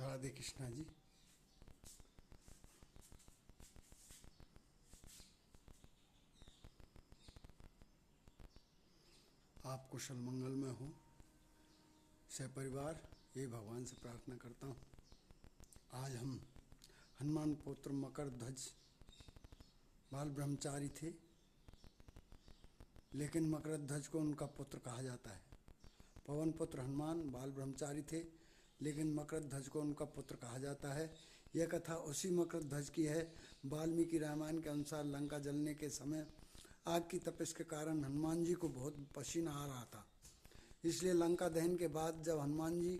राधे कृष्णा जी। आप कुशल मंगल में हो, सहपरिवार, ये भगवान से प्रार्थना करता हूँ। आज हम हनुमान पुत्र मकर ध्वज बाल ब्रह्मचारी थे, लेकिन मकर ध्वज को उनका पुत्र कहा जाता है। पवन पुत्र हनुमान बाल ब्रह्मचारी थे, लेकिन मकर ध्वज को उनका पुत्र कहा जाता है। यह कथा उसी मकर ध्वज की है। वाल्मीकि रामायण के अनुसार लंका जलने के समय आग की तपिश के कारण हनुमान जी को बहुत पसीना आ रहा था। इसलिए लंका दहन के बाद जब हनुमान जी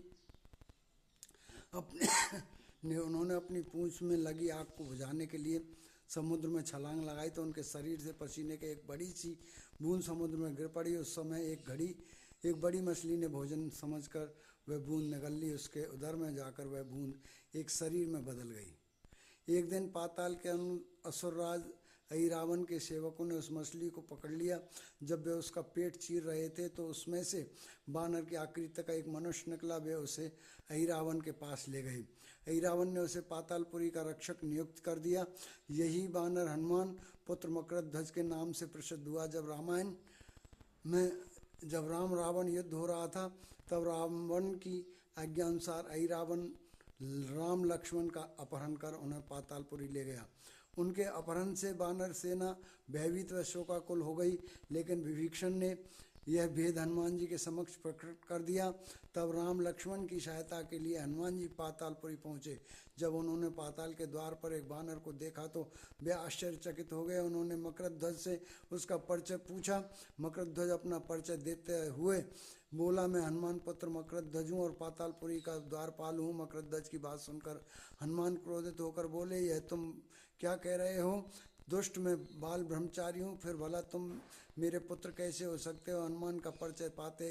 उन्होंने अपनी पूंछ में लगी आग को बुझाने के लिए समुद्र में छलांग लगाई तो उनके शरीर से पसीने की एक बड़ी सी बूंद समुद्र में गिर पड़ी। उस समय एक बड़ी मछली ने भोजन समझकर वह बूंद निगल ली। उसके उदर में जाकर वह बूंद एक शरीर में बदल गई। एक दिन पाताल के असुरराज अहिरावण के सेवकों ने उस मछली को पकड़ लिया। जब वे उसका पेट चीर रहे थे तो उसमें से बानर की आकृति का एक मनुष्य निकला। वे उसे अहिरावण के पास ले गए। अहिरावण ने उसे पातालपुरी का रक्षक नियुक्त कर दिया। यही बानर हनुमान पुत्र मकरध्वज के नाम से प्रसिद्ध हुआ। जब रामायण में राम रावण युद्ध हो रहा था तब रावण की आज्ञानुसार अहिरावण राम लक्ष्मण का अपहरण कर उन्हें पातालपुरी ले गया। उनके अपहरण से वानर सेना भयभीत व शोकाकुल हो गई, लेकिन विभीषण ने यह भेद हनुमान जी के समक्ष प्रकट कर दिया। तब राम लक्ष्मण की सहायता के लिए हनुमान जी पातालपुरी पहुँचे। जब उन्होंने पाताल के द्वार पर एक वानर को देखा तो वे आश्चर्यचकित हो गए। उन्होंने मकरध्वज से उसका परिचय पूछा। मकरध्वज अपना परिचय देते हुए बोला, मैं हनुमान पुत्र मकरध्वज हूँ और पातालपुरी का द्वारपाल हूँ। मकरध्वज की बात सुनकर हनुमान क्रोधित होकर बोले, यह तुम क्या कह रहे हो? दुष्ट, मैं बाल ब्रह्मचारी हूँ, फिर भला तुम मेरे पुत्र कैसे हो सकते हो? हनुमान का परिचय पाते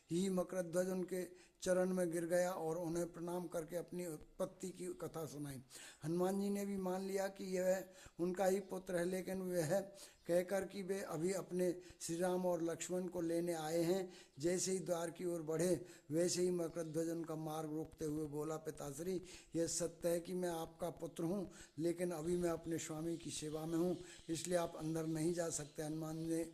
ही मकरध्वज उनके चरण में गिर गया और उन्हें प्रणाम करके अपनी उत्पत्ति की कथा सुनाई। हनुमान जी ने भी मान लिया कि यह उनका ही पुत्र है, लेकिन वह कहकर कि वे अभी अपने श्री राम और लक्ष्मण को लेने आए हैं। जैसे ही द्वार की ओर बढ़े वैसे ही मकरध्वज उनका मार्ग रोकते हुए बोला, पिताश्री, यह सत्य है कि मैं आपका पुत्र हूँ, लेकिन अभी मैं अपने स्वामी की सेवा में हूँ, इसलिए आप अंदर नहीं जा सकते। हनुमान ने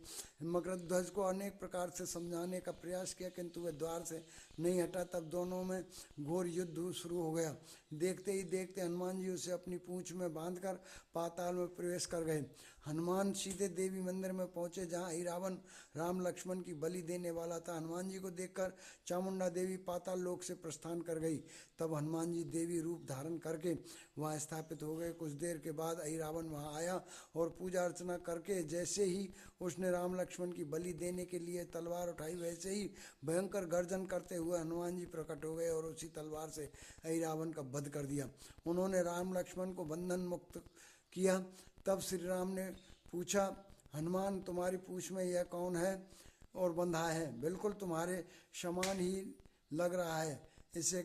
मकरध्वज को अनेक प्रकार से समझाने का प्रयास किया, किंतु वह द्वार से नहीं हटा। तब दोनों में घोर युद्ध शुरू हो गया। देखते ही देखते हनुमान जी उसे अपनी पूंछ में बांधकर पाताल में प्रवेश कर गए। हनुमान सीधे देवी मंदिर में पहुंचे, जहां अहिरावण राम लक्ष्मण की बलि देने वाला था। हनुमान जी को देखकर चामुंडा देवी पाताल लोक से प्रस्थान कर गई। तब हनुमान जी देवी रूप धारण करके वहां स्थापित हो गए। कुछ देर के बाद अहिरावण वहां आया और पूजा अर्चना करके जैसे ही उसने राम लक्ष्मण की बलि देने के लिए तलवार उठाई, वैसे ही भयंकर गर्जन करते हुए हनुमान जी प्रकट हो गए और उसी तलवार से अहिरावण का वध कर दिया। उन्होंने राम लक्ष्मण को बंधन मुक्त किया। तब श्री राम ने पूछा, हनुमान, तुम्हारी पूंछ में यह कौन है और बंधा है? बिल्कुल तुम्हारे समान ही लग रहा है, इसे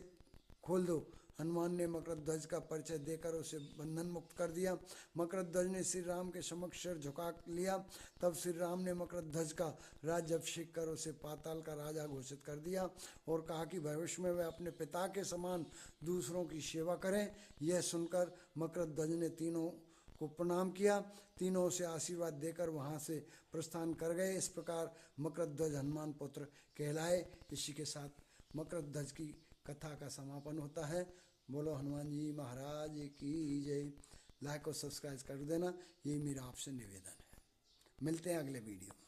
खोल दो। हनुमान ने मकरध्वज का परिचय देकर उसे बंधन मुक्त कर दिया। मकरध्वज ने श्री राम के समक्ष सिर झुका लिया। तब श्री राम ने मकरध्वज का राज्याभिषेक कर उसे पाताल का राजा घोषित कर दिया और कहा कि भविष्य में वह अपने पिता के समान दूसरों की सेवा करें। यह सुनकर मकरध्वज ने तीनों को प्रणाम किया। तीनों से आशीर्वाद देकर वहां से प्रस्थान कर गए। इस प्रकार मकरध्वज हनुमान पुत्र कहलाए। इसी के साथ मकरध्वज की कथा का समापन होता है। बोलो हनुमान जी महाराज की जय। लाइक और सब्सक्राइब कर देना, यही मेरा आपसे निवेदन है। मिलते हैं अगले वीडियो में।